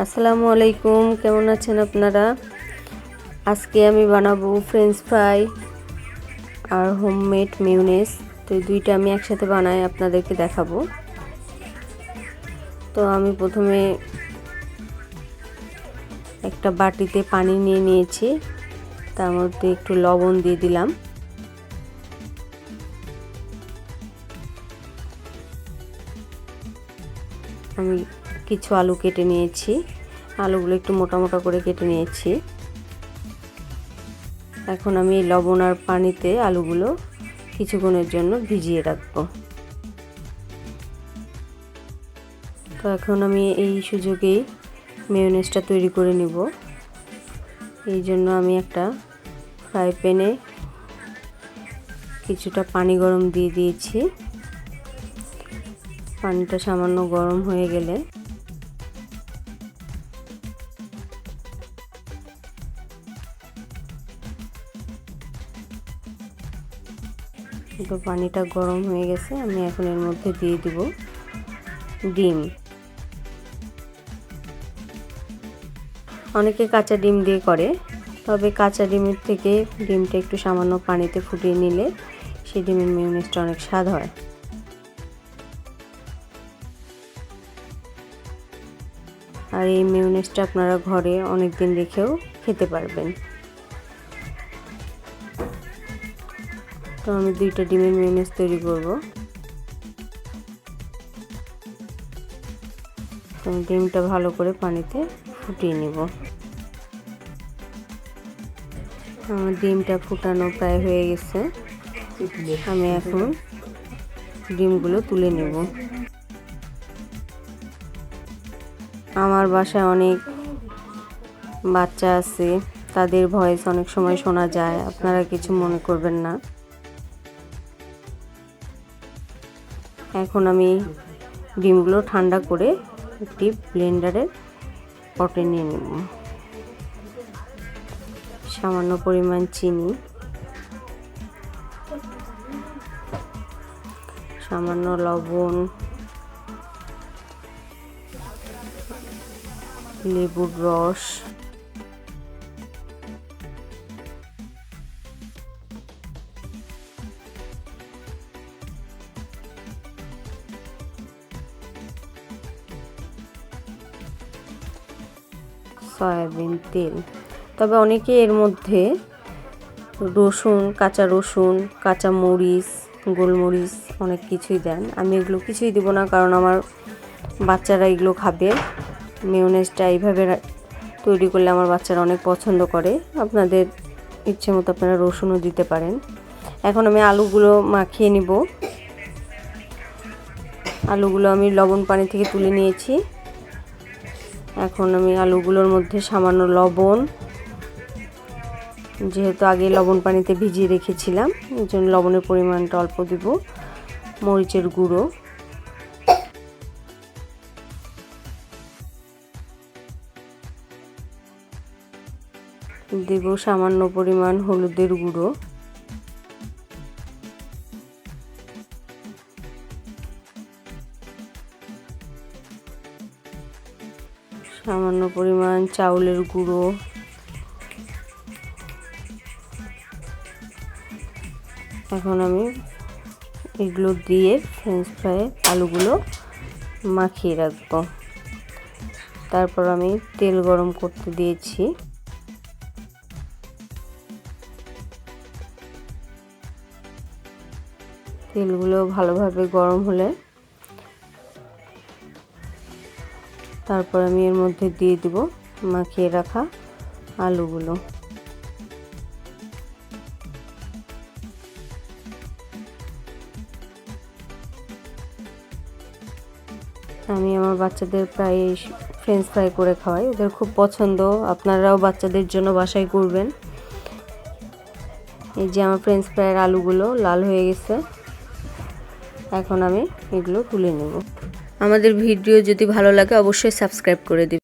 আসসালামু আলাইকুম, কেমন আছেন আপনারা? আজকে আমি বানাবো ফ্রেঞ্চ ফ্রাই আর হোমমেড মিউনেস। তো দুইটা আমি একসাথে বানাই আপনাদেরকে দেখাবো। তো আমি প্রথমে একটা বাটিতে পানি নিয়ে নিয়েছি, তার মধ্যে একটু লবণ দিয়ে দিলাম। আমি কিছু আলু কেটে নিয়েছি, আলুগুলো একটু মোটা মোটা করে কেটে নিয়েছি। এখন আমি এই লবণ আর পানিতে আলুগুলো কিছুক্ষণের জন্য ভিজিয়ে রাখবো। তো এখন আমি এই সুযোগেই মেয়োনেজটা তৈরি করে নিব। এই জন্য আমি একটা ফ্রাই প্যানে কিছুটা পানি গরম দিয়ে দিয়েছি। পানিটা সামান্য গরম হয়ে গেলে তো পানিটা গরম হয়ে গেছে, আমি এখন এর মধ্যে দিয়ে দিব ডিম। অনেকে কাঁচা ডিম দিয়ে করে, তবে কাঁচা ডিমের থেকে ডিমটা একটু সামান্য পানিতে ফুটিয়ে নিলে সেই ডিমের মিউনেসটা অনেক স্বাদ হয়। আর এই মিউনেসটা আপনারা ঘরে অনেক দিন রেখেও খেতে পারবেন। তো আমি দুইটা ডিমের মিউনেস তৈরি করব। তো ডিমটা ভালো করে পানিতে ফুটিয়ে নিব। আমার ডিমটা ফুটানো প্রায় হয়ে গেছে, আমি এখন ডিমগুলো তুলে নেব। আমার বাসায় অনেক বাচ্চা আছে, তাদের ভয়েস অনেক সময় শোনা যায়, আপনারা কিছু মনে করবেন না। এখন আমি ডিমগুলো ঠান্ডা করে একটি ব্লেন্ডারের পটে নিয়ে নেব। সামান্য পরিমাণ চিনি, সামান্য লবণ, লেবুর রস, সয়াবিন তেল। তবে অনেকে এর মধ্যে রসুন, কাঁচা রসুন, কাঁচা মরিচ, গোলমরিচ অনেক কিছুই দেন। আমি এগুলো কিছুই দেব না, কারণ আমার বাচ্চারা এগুলো খাবে। মিউনেসটা এইভাবে তৈরি করলে আমার বাচ্চারা অনেক পছন্দ করে। আপনাদের ইচ্ছে মতো আপনারা রসুনও দিতে পারেন। এখন আমি আলুগুলো মাখিয়ে নিব। আলুগুলো আমি লবণ পানি থেকে তুলে নিয়েছি। এখন আমি আলুগুলোর মধ্যে সামান্য লবণ, যেহেতু আগে লবণ পানিতে ভিজিয়ে রেখেছিলাম এই জন্য লবণের পরিমাণটা অল্প দিব, মরিচের গুঁড়ো, দেব সামান্য পরিমাণ হলুদের গুঁড়ো, সামান্য পরিমাণ চাউলের গুঁড়ো, এখন আমি এগুলো দিয়ে ফ্রেঞ্চ ফ্রাই আলুগুলো মাখিয়ে রাখবো। তারপর আমি তেল গরম করতে দিয়েছি। তেলগুলো ভালোভাবে গরম হলে তারপর আমি এর মধ্যে দিয়ে দিব মাখিয়ে রাখা আলুগুলো। আমি আমার বাচ্চাদের প্রায় ফ্রেঞ্চ ফ্রাই করে খাওয়াই, ওদের খুব পছন্দ। আপনারাও বাচ্চাদের জন্য বাসায় করবেন। এই যে আমার ফ্রেঞ্চ ফ্রাইয়ের আলুগুলো লাল হয়ে গেছে, এখন আমি এগুলো তুলে নেব। আমাদের ভিডিও যদি ভালো লাগে অবশ্যই সাবস্ক্রাইব করে দিবেন।